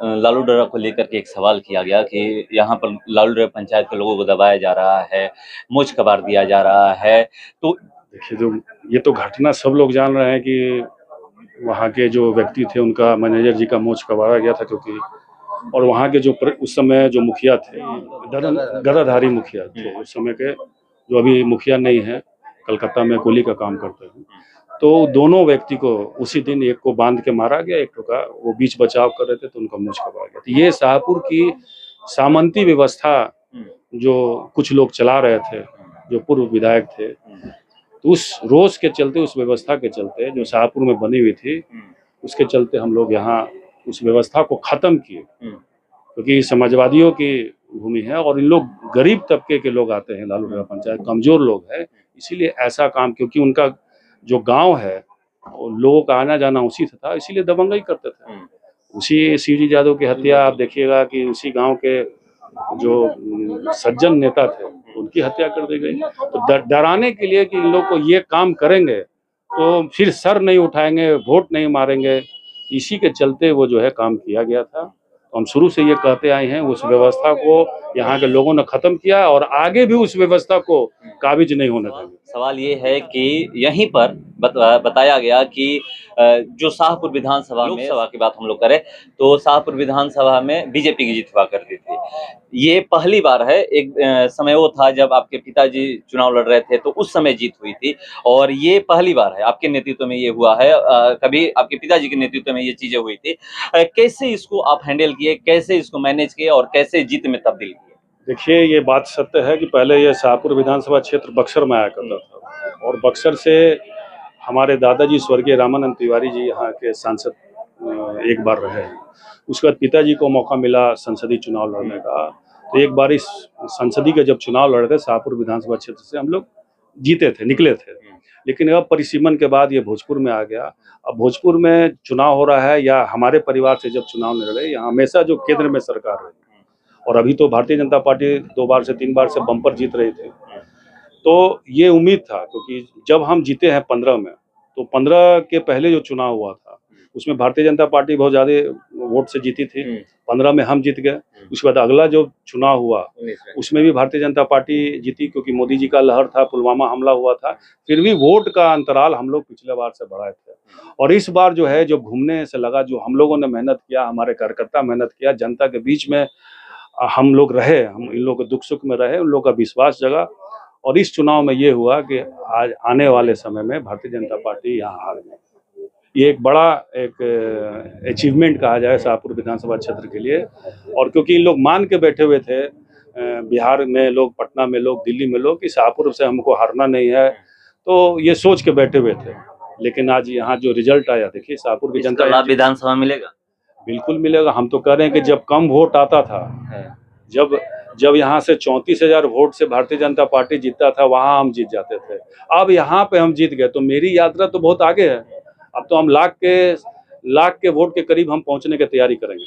लालूडरा को लेकर के एक सवाल किया गया कि यहाँ पर लालूडरा पंचायत के लोगों को दबाया जा रहा है, मोच कबार दिया जा रहा है। तो देखिए, जो ये तो घटना सब लोग जान रहे हैं कि वहाँ के जो व्यक्ति थे उनका मैनेजर जी का मोच कबाड़ा गया था, क्योंकि और वहाँ के जो उस समय जो मुखिया थे, गदाधारी मुखिया थे उस समय के, जो अभी मुखिया नहीं है, कलकत्ता में कुली का काम करते हैं। तो दोनों व्यक्ति को उसी दिन, एक को बांध के मारा गया, एक को का वो बीच बचाव कर रहे थे तो उनका मोच कबाड़ा गया। तो ये शाहपुर की सामंती व्यवस्था जो कुछ लोग चला रहे थे, जो पूर्व विधायक थे, तो उस रोष के चलते, उस व्यवस्था के चलते जो शाहपुर में बनी हुई थी, उसके चलते हम लोग यहाँ उस व्यवस्था को खत्म किए, क्योंकि समाजवादियों की भूमि है और इन लोग गरीब तबके के लोग आते हैं, लालूडरा पंचायत कमजोर लोग हैं, इसीलिए ऐसा काम, क्योंकि उनका जो गांव है लोगों का आना जाना उसी से था, इसीलिए दबंगई करते थे। उसी शिवजी यादव की हत्या आप देखिएगा कि उसी गांव के जो सज्जन नेता थे उनकी हत्या कर दी गई। तो डराने के लिए कि इन लोग को ये काम करेंगे तो फिर सर नहीं उठाएंगे, वोट नहीं मारेंगे, इसी के चलते वो जो है काम किया गया था। तो हम शुरू से ये कहते आए हैं, उस व्यवस्था को यहाँ के लोगों ने खत्म किया और आगे भी उस व्यवस्था को काबिज नहीं होने देंगे। सवाल ये है कि यहीं पर बताया गया कि जो शाहपुर विधानसभा में, लोकसभा की बात हम लोग करें तो शाहपुर विधानसभा में बीजेपी की जीत हुआ करती थी। ये पहली बार है, एक समय वो था जब आपके पिताजी चुनाव लड़ रहे थे तो उस समय जीत हुई थी, और ये पहली बार है आपके नेतृत्व में ये हुआ है। कभी आपके पिताजी के नेतृत्व में ये चीजें हुई थी। कैसे इसको आप हैंडल किए, कैसे इसको मैनेज किए और कैसे जीत में तब्दील किए? देखिए, ये बात सत्य है कि पहले ये शाहपुर विधानसभा क्षेत्र बक्सर में आया करता था, और बक्सर से हमारे दादाजी स्वर्गीय रामानंद तिवारी जी यहाँ के सांसद एक बार रहे। उसके बाद पिताजी को मौका मिला संसदीय चुनाव लड़ने का, तो एक बार इस संसदीय के जब चुनाव लड़ रहे, शाहपुर विधानसभा क्षेत्र से हम लोग जीते थे, निकले थे। लेकिन अब परिसीमन के बाद ये भोजपुर में आ गया। अब भोजपुर में चुनाव हो रहा है, या हमारे परिवार से जब चुनाव नहीं लड़े, यहाँ हमेशा जो केंद्र में सरकार रही, और अभी तो भारतीय जनता पार्टी 2 बार से 3 बार से बम्पर जीत रही थी। तो ये उम्मीद था, क्योंकि जब हम जीते हैं 15 में, तो 15 के पहले जो चुनाव हुआ था उसमें भारतीय जनता पार्टी बहुत ज़्यादा वोट से जीती थी। 15 में हम जीत गए। उसके बाद अगला जो चुनाव हुआ उसमें भी भारतीय जनता पार्टी जीती, क्योंकि मोदी जी का लहर था, पुलवामा हमला हुआ था। फिर भी वोट का अंतराल हम लोग पिछले बार से बढ़ाए थे, और इस बार जो है, जो घूमने से लगा, जो हम लोगों ने मेहनत किया, हमारे कार्यकर्ता मेहनत किया, जनता के बीच में हम लोग रहे, हम इन लोगों के दुख सुख में रहे, उन लोगों का विश्वास जगा, और इस चुनाव में ये हुआ कि आज आने वाले समय में भारतीय जनता पार्टी यहाँ हार गई। ये एक बड़ा अचीवमेंट कहा जाए शाहपुर विधानसभा क्षेत्र के लिए। और क्योंकि इन लोग मान के बैठे हुए थे, बिहार में लोग, पटना में लोग, दिल्ली में लोग, कि शाहपुर से हमको हारना नहीं है, तो ये सोच के बैठे हुए थे। लेकिन आज यहाँ जो रिजल्ट आया, देखिए शाहपुर की जनता, विधानसभा मिलेगा, बिल्कुल मिलेगा। हम तो कह रहे हैं कि जब कम वोट आता था, जब यहाँ से 34,000 वोट से भारतीय जनता पार्टी जीतता था, वहां हम जीत जाते थे। अब यहाँ पे हम जीत गए, तो मेरी यात्रा तो बहुत आगे है। अब तो हम लाख के वोट के करीब हम पहुंचने की तैयारी करेंगे।